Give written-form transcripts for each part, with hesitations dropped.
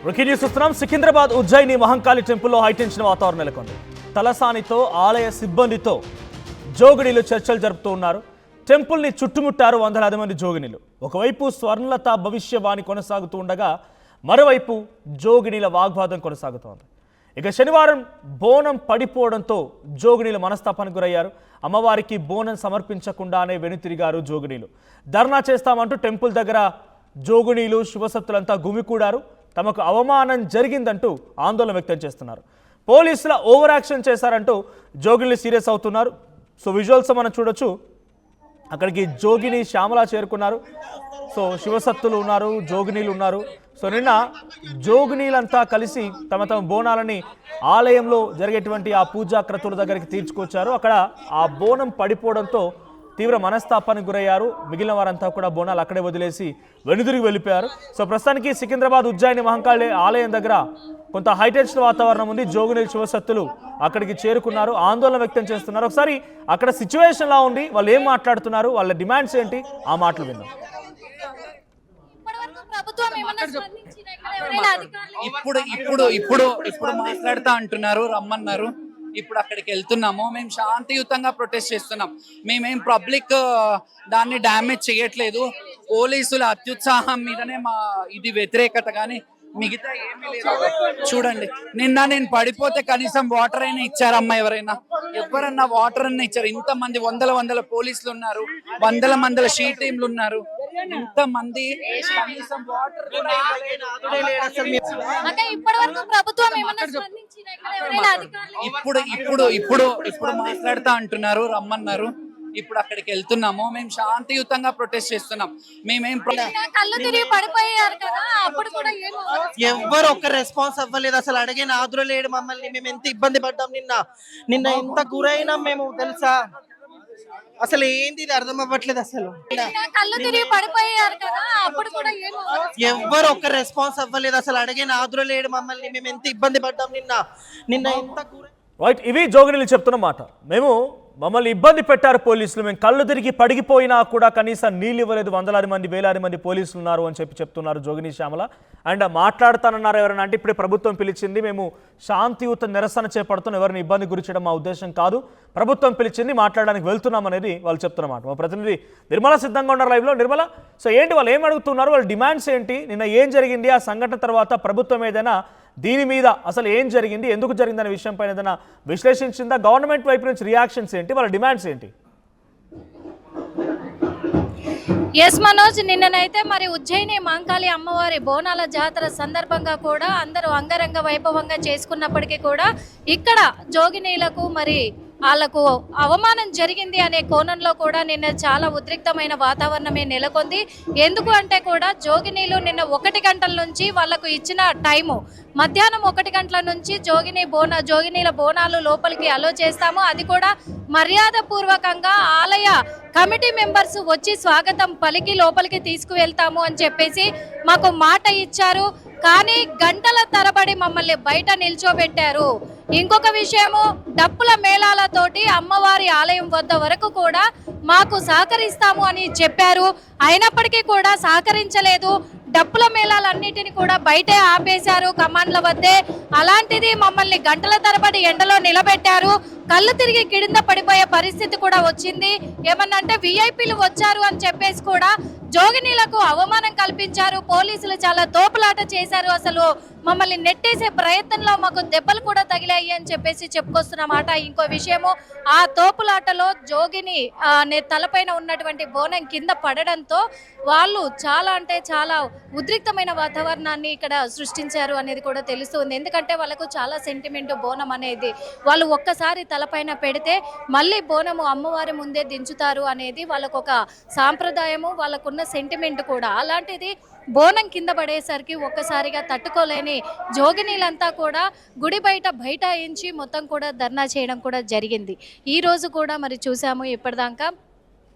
Breaking news చూస్తున్నాం. సికింద్రాబాద్ ఉజ్జయిని మహంకాళి టెంపుల్లో high tension వాతావరణం నెలకొంది. తలసానితో ఆలయ సిబ్బందితో జోగినీలు చర్చలు జరుపుతూ ఉన్నారు. టెంపుల్ని చుట్టుముట్టారు వందలాది మంది జోగినీలు. ఒకవైపు స్వర్ణలత భవిష్యవాణి కొనసాగుతూ ఉండగా మరోవైపు జోగినీల వాగ్వాదం కొనసాగుతోంది. ఇక శనివారం బోనం పడిపోవడంతో జోగినీలు మనస్తాపానికి గురయ్యారు. అమ్మవారికి బోనం సమర్పించకుండానే వెనుతిరిగారు జోగినీలు. ధర్నా చేస్తామంటూ టెంపుల్ దగ్గర జోగినీలు శివసత్తులంతా గుమికూడారు. తమకు అవమానం జరిగిందంటూ ఆందోళన వ్యక్తం చేస్తున్నారు. పోలీసుల ఓవర్ యాక్షన్ చేశారంటూ జోగినీలు సీరియస్ అవుతున్నారు. సో విజువల్స్ మనం చూడొచ్చు. అక్కడికి జోగిని శ్యామల చేరుకున్నారు. సో శివసత్తులు ఉన్నారు, జోగినీలు ఉన్నారు. సో నిన్న జోగినీలంతా కలిసి తమ బోనాలని ఆలయంలో జరిగేటువంటి ఆ పూజా క్రతువుల దగ్గరికి తీర్చుకొచ్చారు. అక్కడ ఆ బోనం పడిపోవడంతో తీవ్ర మనస్తాపానికి గురయ్యారు. మిగిలిన వారంతా కూడా బోనాలు అక్కడే వదిలేసి వెనుదిరిగి వెళ్ళిపోయారు. సో ప్రస్తుతానికి సికింద్రాబాద్ ఉజ్జయిని మహంకాళి ఆలయం దగ్గర కొంత హైటెన్షన్ వాతావరణం ఉంది. జోగినీలు శివసత్తులు అక్కడికి చేరుకున్నారు, ఆందోళన వ్యక్తం చేస్తున్నారు. ఒకసారి అక్కడ సిచ్యువేషన్ లా ఉంది, వాళ్ళు ఏం మాట్లాడుతున్నారు, వాళ్ళ డిమాండ్స్ ఏంటి, ఆ మాటలు విందాం. ఇప్పుడు ఇప్పుడు ఇప్పుడు ఇప్పుడు మాట్లాడుతా అంటున్నారు, రమ్మన్నారు. ఇప్పుడు అక్కడికి వెళ్తున్నాము. మేము శాంతియుతంగా ప్రొటెస్ట్ చేస్తున్నాం. మేమేం పబ్లిక్ దాన్ని డ్యామేజ్ చేయట్లేదు. పోలీసుల అత్యుత్సాహం మీదనే మా ఇది వ్యతిరేకత, కానీ మిగతా ఏమీ లేదు. చూడండి, నిన్న నేను పడిపోతే కనీసం వాటర్ అయినా ఇచ్చారమ్మా. ఎవరన్నా వాటర్ అన్నా ఇచ్చారు? ఇంతమంది వందల పోలీసులు ఉన్నారు, వందల మంది షీట్ టీంలు ఉన్నారు. ఇంతమంది కనీసం వాటర్ ఇప్పుడు ఇప్పుడు ఇప్పుడు ఇప్పుడు మాట్లాడుతా అంటున్నారు, రమ్మన్నారు. ఇప్పుడు అక్కడికి వెళ్తున్నాము. మేము శాంతియుతంగా ప్రొటెస్ట్ చేస్తున్నాం. మేమేం ఎవ్వరు ఒక్క రెస్పాన్స్ అవ్వలేదు. అసలు అడిగే నాదురు లేడు మమ్మల్ని. మేము ఎంత ఇబ్బంది పడ్డాం నిన్న ఎంత గురైనా మేము తెలుసా. అసలు ఏంది ఇది అర్థం అవ్వట్లేదు. అసలు ఎవ్వరు ఒక్క రెస్పాన్స్ అవ్వలేదు. అసలు అడిగే నాదురు లేడు మమ్మల్ని. మేము ఎంత ఇబ్బంది పడ్డాం నిన్న ఎంత గురై. రైట్, ఇవి జోగినీలు చెప్తున్న మాట. మమ్మల్ని ఇబ్బంది పెట్టారు పోలీసులు, మేము కళ్ళు తిరిగి పడిగిపోయినా కూడా కనీసం నీళ్ళు ఇవ్వలేదు, వందలాది మంది వేలాది మంది పోలీసులు ఉన్నారు అని చెప్తున్నారు జోగిని శ్యామల. అండ్ మాట్లాడుతానన్నారు ఎవరైనా అంటే ఇప్పుడే ప్రభుత్వం పిలిచింది, మేము శాంతియుత నిరసన చేపడుతున్నాం, ఎవరిని ఇబ్బంది గురించడం మా ఉద్దేశం కాదు, ప్రభుత్వం పిలిచింది, మాట్లాడడానికి వెళ్తున్నాం అనేది వాళ్ళు చెప్తున్నమాట. మా ప్రతినిధి నిర్మల సిద్ధంగా ఉన్నారు లైవ్లో. నిర్మల, సో ఏంటి వాళ్ళు ఏం అడుగుతున్నారు, వాళ్ళ డిమాండ్స్ ఏంటి, నిన్న ఏం జరిగింది, ఆ సంఘటన తర్వాత ప్రభుత్వం ఏదైనా దీని మీద అసలు ఏం జరిగింది, ఎందుకు జరిగిందనే విషయం పైన ఏదైనా విశ్లేషించిందా, గవర్నమెంట్ వైపు నుంచి రియాక్షన్స్ ఏంటి, వాళ్ళ డిమాండ్స్ ఏంటి? ఎస్ మనోజ్, నిన్ననైతే మరి ఉజ్జయిని మహంకాళి అమ్మవారి బోనాల జాతర సందర్భంగా కూడా అందరూ అంగరంగ వైభవంగా చేసుకున్నప్పటికీ కూడా ఇక్కడ జోగినీలకు మరి వాళ్లకు అవమానం జరిగింది అనే కోణంలో కూడా నిన్న చాలా ఉద్రిక్తమైన వాతావరణమే నెలకొంది. ఎందుకు అంటే కూడా జోగినీలు నిన్న 1 గంటల నుంచి వాళ్లకు ఇచ్చిన టైము మధ్యాహ్నం 1 గంటల నుంచి జోగినీల బోనాలు లోపలికి అలో చేస్తాము, అది కూడా మర్యాద పూర్వకంగా ఆలయ కమిటీ మెంబర్స్ వచ్చి స్వాగతం పలికి లోపలికి తీసుకువెళ్తాము అని చెప్పేసి మాకు మాట ఇచ్చారు. కానీ గంటల తరబడి మమ్మల్ని బయట నిల్చోబెట్టారు. ఇంకొక విషయము, డప్పుల మేళాలతోటి అమ్మవారి ఆలయం వద్ద వరకు కూడా మాకు సహకరిస్తాము అని చెప్పారు. అయినప్పటికీ కూడా సహకరించలేదు. డప్పుల మేళాలన్నిటిని కూడా బయటే ఆపేశారు కమాండ్ల వద్దే. అలాంటిది మమ్మల్ని గంటల తరబడి ఎండలో నిలబెట్టారు. కళ్ళు తిరిగి కింద పడిపోయే పరిస్థితి కూడా వచ్చింది. ఏమన్నంటే విఐపీలు వచ్చారు అని చెప్పేసి కూడా జోగినీలకు అవమానం కల్పించారు. పోలీసులు చాలా తోపులాట చేశారు. అసలు మమ్మల్ని నెట్టేసే ప్రయత్నంలో మాకు దెబ్బలు కూడా తగిలాయి అని చెప్పేసి చెప్పుకొస్తున్నమాట. ఇంకో విషయము, ఆ తోపులాటలో జోగిని తలపైన ఉన్నటువంటి బోనం కింద పడడంతో వాళ్ళు చాలా అంటే చాలా ఉద్రిక్తమైన వాతావరణాన్ని ఇక్కడ సృష్టించారు అనేది కూడా తెలుస్తుంది. ఎందుకంటే వాళ్ళకు చాలా సెంటిమెంట్ బోనం అనేది. వాళ్ళు ఒక్కసారి తలపైన పెడితే మళ్ళీ బోనము అమ్మవారి ముందే దించుతారు అనేది వాళ్ళకు ఒక సాంప్రదాయము, వాళ్ళకున్న సెంటిమెంట్ కూడా. అలాంటిది బోనం కింద పడేసరికి ఒక్కసారిగా తట్టుకోలేని జోగినీలంతా కూడా గుడి బైఠాయించి మొత్తం కూడా ధర్నా చేయడం కూడా జరిగింది. ఈ రోజు కూడా మరి చూసాము, ఇప్పటిదాకా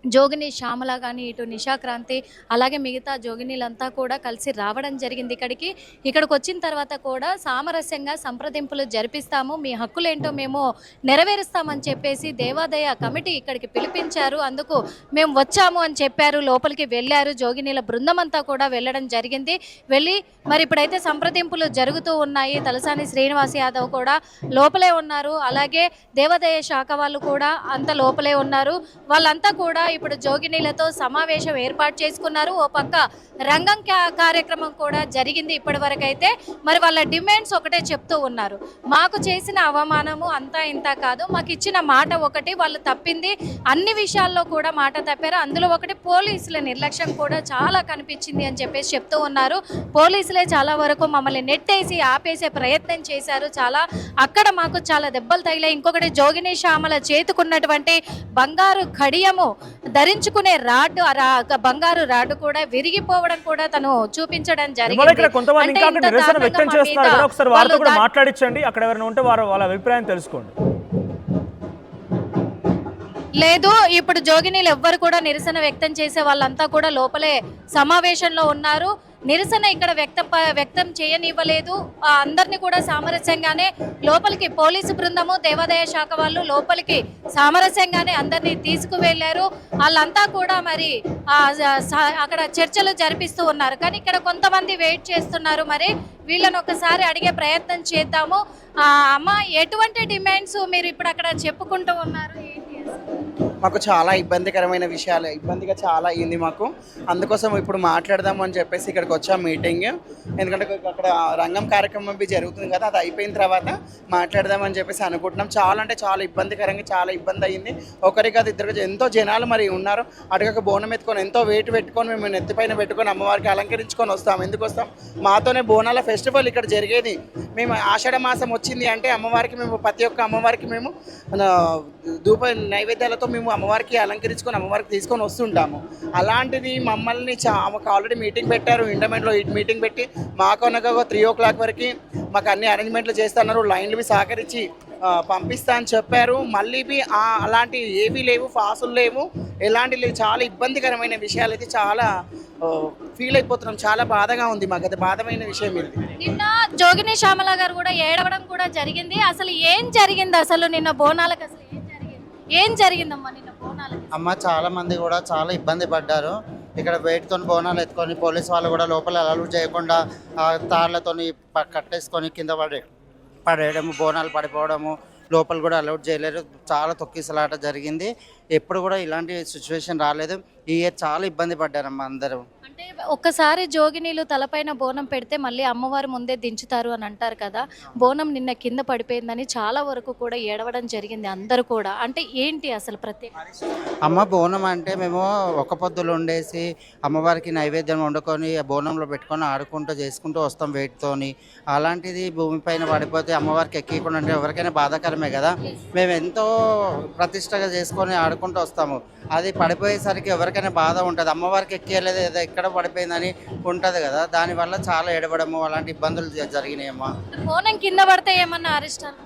జోగిని శ్యామల కానీ ఇటు నిషాక్రాంతి అలాగే మిగతా జోగినీలంతా కూడా కలిసి రావడం జరిగింది ఇక్కడికి వచ్చిన తర్వాత కూడా సామరస్యంగా సంప్రదింపులు జరిపిస్తాము, మీ హక్కులేంటో మేము నెరవేరుస్తామని చెప్పేసి దేవాదాయ కమిటీ ఇక్కడికి పిలిపించారు, అందుకు మేము వచ్చాము అని చెప్పారు. లోపలికి వెళ్ళారు, జోగినీల బృందం అంతా కూడా వెళ్ళడం జరిగింది. వెళ్ళి మరి ఇప్పుడైతే సంప్రదింపులు జరుగుతూ ఉన్నాయి. తలసాని శ్రీనివాస్ యాదవ్ కూడా లోపలే ఉన్నారు, అలాగే దేవాదాయ శాఖ వాళ్ళు కూడా అంత లోపలే ఉన్నారు. వాళ్ళంతా కూడా ఇప్పుడు జోగినీలతో సమావేశం ఏర్పాటు చేసుకున్నారు. ఓ పక్క రంగం కార్యక్రమం కూడా జరిగింది ఇప్పటి వరకు అయితే. మరి వాళ్ళ డిమాండ్స్ ఒకటే చెప్తూ ఉన్నారు, మాకు చేసిన అవమానము అంతా ఇంత కాదు, మాకు ఇచ్చిన మాట ఒకటి, వాళ్ళు తప్పింది అన్ని విషయాల్లో కూడా మాట తప్పారు, అందులో ఒకటి పోలీసుల నిర్లక్ష్యం కూడా చాలా కనిపించింది అని చెప్పేసి చెప్తూ ఉన్నారు. పోలీసులే చాలా వరకు మమ్మల్ని నెట్టేసి ఆపేసే ప్రయత్నం చేశారు, చాలా అక్కడ మాకు చాలా దెబ్బలు తగిలాయి. ఇంకొకటి జోగిని శ్యామల చేతుకున్నటువంటి బంగారు కడియము ధరించుకునే రాడ్డు బంగారు రాడ్డు కూడా విరిగిపోవడం కూడా తను చూపించడం జరిగింది. కొంతమంది ఇంకా నిరసన వ్యక్తం చేస్తున్నారు కదా, ఒకసారి వాళ్ళతో కూడా మాట్లాడించండి, అక్కడ ఎవరైనా ఉంటే వాళ్ళ అభిప్రాయం తెలుసుకోండి. లేదు, ఇప్పుడు జోగినీలు ఎవ్వరు కూడా నిరసన వ్యక్తం చేసే వాళ్ళంతా కూడా లోపలే సమావేశంలో ఉన్నారు. నిరసన ఇక్కడ వ్యక్తం చేయనివ్వలేదు, అందరినీ కూడా సామరస్యంగానే లోపలికి పోలీసు బృందము దేవాదాయ శాఖ వాళ్ళు లోపలికి సామరస్యంగానే అందరినీ తీసుకువెళ్లారు. వాళ్ళంతా కూడా మరి అక్కడ చర్చలు జరిపిస్తూ ఉన్నారు. కానీ ఇక్కడ కొంతమంది వెయిట్ చేస్తున్నారు, మరి వీళ్ళని ఒకసారి అడిగే ప్రయత్నం చేద్దాము. అమ్మ, ఎటువంటి డిమాండ్స్ మీరు ఇప్పుడు అక్కడ చెప్పుకుంటూ ఉన్నారు? మాకు చాలా ఇబ్బందిగా చాలా అయ్యింది మాకు, అందుకోసం ఇప్పుడు మాట్లాడదాము అని చెప్పేసి ఇక్కడికి వచ్చాం మీటింగ్. ఎందుకంటే అక్కడ రంగం కార్యక్రమం జరుగుతుంది కదా, అది అయిపోయిన తర్వాత మాట్లాడదామని చెప్పేసి అనుకుంటున్నాం. చాలా అంటే చాలా ఇబ్బందికరంగా చాలా ఇబ్బంది అయ్యింది. ఒకరికి కాదు ఇద్దరు ఎంతో జనాలు మరి ఉన్నారు. అటుగా బోనం ఎత్తుకొని ఎంతో వెయిట్ పెట్టుకొని మేము నెత్తిపైన పెట్టుకొని అమ్మవారికి అలంకరించుకొని వస్తాం. ఎందుకు వస్తాం? మాతోనే బోనాల ఫెస్టివల్ ఇక్కడ జరిగేది. మేము ఆషాఢ మాసం వచ్చింది అంటే అమ్మవారికి మేము ప్రతి ఒక్క అమ్మవారికి మేము ధూప నైవేద్యాలతో మేము అమ్మవారికి అలంకరించుకొని అమ్మవారికి తీసుకొని వస్తుంటాము. అలాంటిది మమ్మల్ని మాకు ఆల్రెడీ మీటింగ్ పెట్టారు, ఇంటర్మెంట్లో మీటింగ్ పెట్టి మాకొనగా 3 o'clock వరకు మాకు అన్ని అరేంజ్మెంట్లు చేస్తున్నారు, లైన్లు సహకరించి పంపిస్తా అని చెప్పారు. మళ్ళీ అలాంటి ఏవీ లేవు, ఫాసులు లేవు, ఎలాంటి లేవు. చాలా ఇబ్బందికరమైన విషయాలు అయితే చాలా ఫీల్ అయిపోతున్నాం. చాలా బాధగా ఉంది మాకు, అది బాధమైన విషయం ఇది. నిన్న జోగిని శ్యామల గారు కూడా ఏడవడం కూడా జరిగింది. అసలు ఏం జరిగింది? అసలు నిన్న బోనాలకు అసలు ఏం జరిగిందమ్మా నిన్న బోనాలకి? అమ్మ, చాలా మంది కూడా చాలా ఇబ్బంది పడ్డారు. ఇక్కడ వెయిట్తో బోనాలు ఎత్తుకొని పోలీసు వాళ్ళు కూడా లోపల అలలు చేయకుండా తాళ్లతో కట్టేసుకొని కింద పడేయడము, బోనాలు పడిపోవడము, లోపల కూడా అలౌట్ చేయలేరు. చాలా తొక్కిసలాట జరిగింది. ఎప్పుడు కూడా ఇలాంటి సిచ్యువేషన్ రాలేదు. ఈ ఇయర్ చాలా ఇబ్బంది పడ్డారమ్మా అందరూ. అంటే ఒక్కసారి జోగినీలు తలపైన బోనం పెడితే మళ్ళీ అమ్మవారు ముందే దించుతారు అని అంటారు కదా, బోనం నిన్న కింద పడిపోయిందని చాలా వరకు కూడా ఏడవడం జరిగింది అందరూ కూడా. అంటే ఏంటి అసలు ప్రత్యేక? అమ్మ, బోనం అంటే మేము ఒక పొద్దులు ఉండేసి అమ్మవారికి నైవేద్యం వండుకొని బోనంలో పెట్టుకొని ఆడుకుంటూ చేసుకుంటూ వస్తాం వెయిట్తోని. అలాంటిది భూమిపైన పడిపోతే అమ్మవారికి ఎక్కకుండా అంటే ఎవరికైనా బాధాకరమే కదా. మేము ఎంతో ప్రతిష్టగా చేసుకొని ఆడుకుంటూ వస్తాము, అది పడిపోయేసరికి ఎవరికైనా బాధ ఉంటుంది. అమ్మవారికి ఎక్కేయలేదు, ఏదో ఎక్కడ పడిపోయిందని ఉంటుంది కదా, దానివల్ల చాలా ఏడవడము అలాంటి ఇబ్బందులు జరిగినాయమ్మా. బోనం కింద పడితే ఏమన్నా అరిష్టాలు?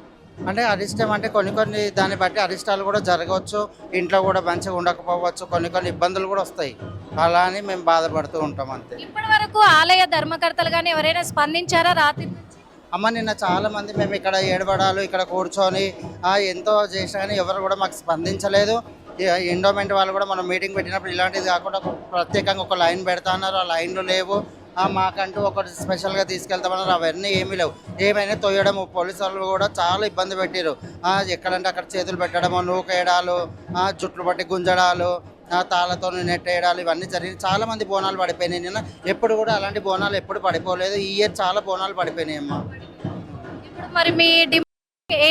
అంటే అరిష్టం అంటే కొన్ని దాన్ని బట్టి అరిష్టాలు కూడా జరగవచ్చు, ఇంట్లో కూడా మంచిగా ఉండకపోవచ్చు, కొన్ని ఇబ్బందులు కూడా వస్తాయి. అలా అని మేము బాధపడుతూ ఉంటాం అంతే. ఇప్పటి వరకు ఆలయ ధర్మకర్తలు కానీ ఎవరైనా స్పందించారా రాత్రి? అమ్మ, నిన్న చాలా మంది మేము ఇక్కడ ఏడబడాలు ఇక్కడ కూర్చొని ఎంతో చేసినా కానీ ఎవరు కూడా మాకు స్పందించలేదు. ఎండోమెంట్ వాళ్ళు కూడా మనం మీటింగ్ పెట్టినప్పుడు ఇలాంటిది కాకుండా ప్రత్యేకంగా ఒక లైన్ పెడతా అన్నారు, ఆ లైన్లు లేవు. మాకంటూ ఒకటి స్పెషల్గా తీసుకెళ్తామన్నారు, అవన్నీ ఏమీ లేవు. ఏమైనా తొయ్యడము, పోలీసు వాళ్ళు కూడా చాలా ఇబ్బంది పెట్టారు. ఎక్కడంటే అక్కడ చేతులు పెట్టడము, నూకేయడాలు, జుట్లు పట్టి గుంజడాలు, తాళ్ళతో నెట్టేయడాలు ఇవన్నీ జరిగి చాలా మంది బోనాలు పడిపోయినాయి. నిన్న ఎప్పుడు కూడా అలాంటి బోనాలు ఎప్పుడు పడిపోలేదు. ఈ ఇయర్ చాలా బోనాలు పడిపోయినాయి అమ్మా. మరి మీ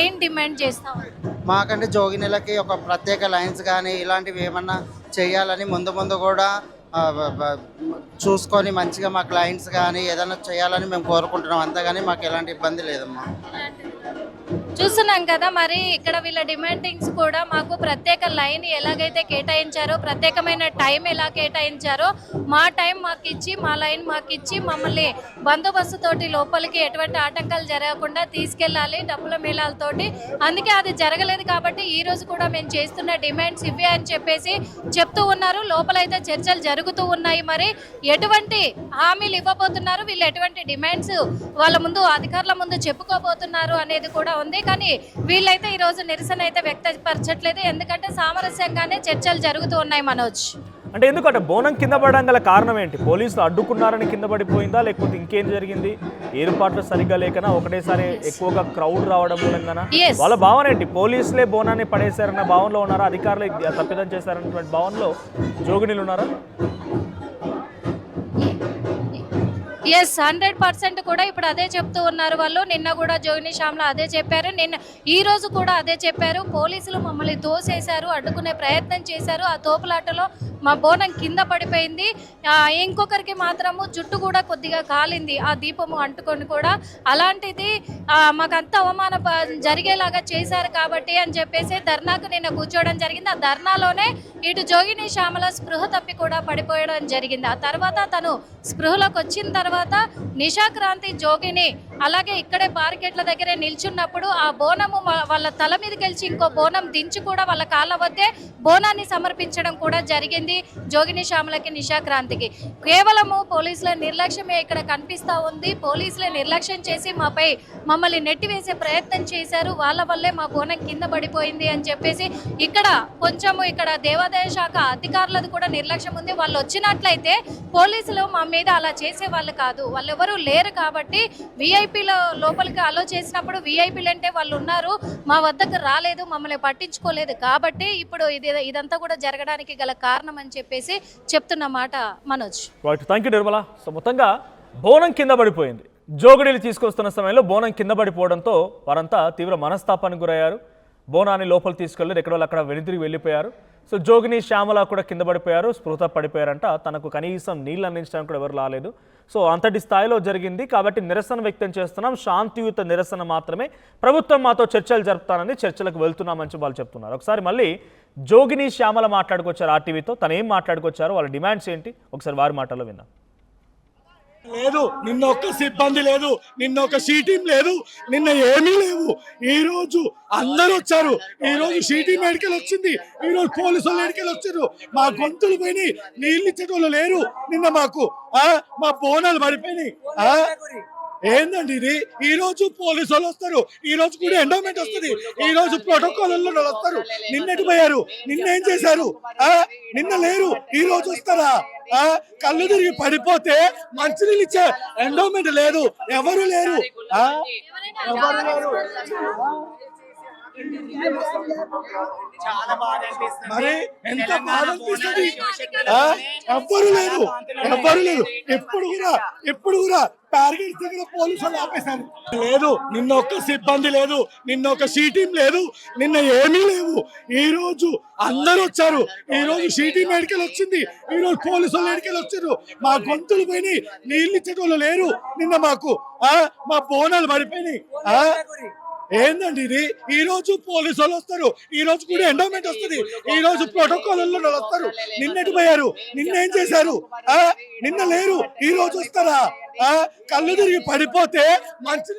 ఏం డిమాండ్ చేస్తాం? మాకంటే జోగినీలకి ఒక ప్రత్యేక లైన్స్ కానీ ఇలాంటివి ఏమన్నా చేయాలని ముందు కూడా చూసుకొని మంచిగా మాకు లైన్స్ కానీ ఏదైనా చేయాలని మేము కోరుకుంటున్నాం. అంతేగాని మాకు ఎలాంటి ఇబ్బంది లేదమ్మా. చూస్తున్నాం కదా మరి ఇక్కడ వీళ్ళ డిమాండింగ్స్ కూడా మాకు ప్రత్యేక లైన్ ఎలాగైతే కేటాయించారో ప్రత్యేకమైన టైం ఎలా కేటాయించారో మా టైం మాకు ఇచ్చి మా లైన్ మాకు ఇచ్చి మమ్మల్ని బందోబస్తు తోటి లోపలికి ఎటువంటి ఆటంకాలు జరగకుండా తీసుకెళ్ళాలి డబ్బుల మేళాలతోటి. అందుకే అది జరగలేదు కాబట్టి ఈ రోజు కూడా మేము చేస్తున్న డిమాండ్స్ ఇవే అని చెప్పేసి చెప్తూ ఉన్నారు. లోపలైతే చర్చలు జరుగుతూ ఉన్నాయి. మరి ఎటువంటి హామీలు ఇవ్వబోతున్నారు, వీళ్ళు ఎటువంటి డిమాండ్స్ వాళ్ళ ముందు అధికారుల ముందు చెప్పుకోబోతున్నారు అనేది కూడా ఉంది. కానీ వీళ్ళైతే ఈ రోజు నిరసన అయితే వ్యక్తపరచట్లేదు, ఎందుకంటే సామరస్యంగానే చర్చలు జరుగుతూ ఉన్నాయి. మనోజ్, అంటే ఎందుకంటే బోనం కింద పడడం గల కారణం ఏంటి? పోలీసులు అడ్డుకున్నారని కింద పడిపోయిందా, లేకపోతే ఇంకేం జరిగింది? ఏర్పాట్లు సరిగ్గా లేకనా, ఒకటేసారి ఎక్కువగా క్రౌడ్ రావడం మూలంగానా? వాళ్ళ భావన ఏంటి? పోలీసులే బోనాన్ని పడేశారన్న భావనలో ఉన్నారా, అధికారులు తప్పిదం చేశారన్నటువంటి భావనలో జోగినీలు ఉన్నారా? ఎస్, 100% కూడా ఇప్పుడు అదే చెప్తూ ఉన్నారు వాళ్ళు. నిన్న కూడా జోగిని శ్యామ్లా అదే చెప్పారు, ఈ రోజు కూడా అదే చెప్పారు. పోలీసులు మమ్మల్ని తోసేశారు, అడ్డుకునే ప్రయత్నం చేశారు, ఆ తోపులాటలో మా బోనం కింద పడిపోయింది. ఇంకొకరికి మాత్రము జుట్టు కూడా కొద్దిగా కాలింది ఆ దీపము అంటుకొని కూడా. అలాంటిది మాకంత అవమానం జరిగేలాగా చేశారు కాబట్టి అని చెప్పేసి ధర్నాకు నిన్న కూర్చోవడం జరిగింది. ఆ ధర్నాలోనే ఇటు జోగిని శ్యామల స్పృహ తప్పి కూడా పడిపోయడం జరిగింది. ఆ తర్వాత తను స్పృహలోకి వచ్చిన తర్వాత నిశాక్రాంతి జోగిని అలాగే ఇక్కడే బార్కెట్ల దగ్గరే నిల్చున్నప్పుడు ఆ బోనము వాళ్ళ తల మీదకి వెళ్ళి ఇంకో బోనం దించి కూడా వాళ్ళ కాళ్ళ వద్దే బోనాన్ని సమర్పించడం కూడా జరిగింది జోగిని శ్యామలకి, నిశాక్రాంతికి. కేవలము పోలీసుల నిర్లక్ష్యమే ఇక్కడ కనిపిస్తూ ఉంది. పోలీసులే నిర్లక్ష్యం చేసి మమ్మల్ని నెట్టివేసే ప్రయత్నం చేశారు, వాళ్ళ వల్లే మా బోనం కింద పడిపోయింది అని చెప్పేసి ఇక్కడ దేవాదాయ శాఖ అధికారులది కూడా నిర్లక్ష్యం ఉంది. వాళ్ళు వచ్చినట్లయితే పోలీసులు మా మీద అలా చేసే వాళ్ళు కాదు, వాళ్ళు ఎవరు లేరు కాబట్టి విఐపీలో లోపలికి అలో చేసినప్పుడు విఐపీలు అంటే వాళ్ళు ఉన్నారు, మా వద్దకు రాలేదు, మమ్మల్ని పట్టించుకోలేదు కాబట్టి ఇప్పుడు ఇదంతా కూడా జరగడానికి గల కారణం అని చెప్పేసి చెప్తున్న మాట Manoj. Thank you Nirmala. So మొత్తంగా బోనం కింద పడిపోయింది. జోగిడీలు తీసుకొస్తున్న సమయంలో బోనం కింద పడిపోవడంతో వారంతా తీవ్ర మనస్తాపానికి గురయ్యారు. బోనాన్ని లోపల తీసుకెళ్లి ఎక్కడో అక్కడ వెనుతిరిగి వెళ్ళిపోయారు. సో జోగిని శ్యామల కూడా కింద పడిపోయారు, స్పృహ పడిపోయారంట. తనకు కనీసం నీళ్ళు అందించడానికి కూడా ఎవరు రాలేదు. సో అంతటి స్థాయిలో జరిగింది కాబట్టి నిరసన వ్యక్తం చేస్తున్నాం, శాంతియుత నిరసన మాత్రమే, ప్రభుత్వం మాతో చర్చలు జరుపుతానని చర్చలకు వెళ్తున్నామని వాళ్ళు చెప్తున్నారు. ఒకసారి మళ్ళీ జోగిని శ్యామల మాట్లాడుకొచ్చారు ఆర్టీవీతో. తను ఏం మాట్లాడుకొచ్చారు, వాళ్ళ డిమాండ్స్ ఏంటి, ఒకసారి వారి మాటల్లో విన్నాం. లేదు, నిన్న ఒక్క సిబ్బంది లేదు, నిన్న ఒక సీ టీం లేదు, నిన్న ఏమీ లేవు. ఈ రోజు అందరూ వచ్చారు. ఈ రోజు సీ టీం ఎడికెళ్ళి వచ్చింది, ఈ రోజు పోలీసు వాళ్ళు ఎడికెళ్ళి వచ్చారు. మా గొంతులు పోయినాయి, నీళ్ళు ఇచ్చేటోళ్ళు లేరు. నిన్న మాకు మా బోనాలు పడిపోయినాయి. ఏందండి ఇది? ఈ రోజు పోలీసు వాళ్ళు వస్తారు, ఈ రోజు కూడా ఎండోమెంట్ వస్తుంది, ఈ రోజు ప్రోటోకాల్ వాళ్ళు వస్తారు. నిన్నటి పోయారు, నిన్న ఏం చేశారు? నిన్న లేరు, ఈ రోజు వస్తారా? కళ్ళు తిరిగి పడిపోతే మంచినీళ్ళు ఇచ్చే ఎండోమెంట్ లేదు, ఎవరు లేరు. మరి ఎంత బాధ అనిపిస్తుంది. ఎవ్వరు లేరు. ఇప్పుడు కూడా టార్గెట్ దగ్గర పోలీసు వాళ్ళు ఆపేశారు. లేదు, నిన్న ఒక్క సిబ్బంది లేదు, నిన్న ఒక సీ టీం లేదు, నిన్న ఏమీ లేవు. ఈ రోజు అందరూ వచ్చారు. ఈ రోజు సీ టీం ఎడికెళ్ళి వచ్చింది, ఈ రోజు పోలీసు వాళ్ళు ఎడికెళ్ళి వచ్చారు. మా గొంతులు పోయినాయి, నీళ్ళు ఇచ్చేటోళ్ళు లేరు. నిన్న మాకు మా బోనాలు పడిపోయినాయి. ఏందండి ఇది? ఈ రోజు పోలీసు వాళ్ళు వస్తారు, ఈ రోజు కూడా ఎండోమెంట్ వస్తుంది, ఈ రోజు ప్రోటోకాల్ వాళ్ళు వస్తారు. నిన్నటి పోయారు, నిన్న ఏం చేశారు? నిన్న లేరు, ఈ రోజు వస్తారా? కళ్ళు తిరిగి పడిపోతే మంచి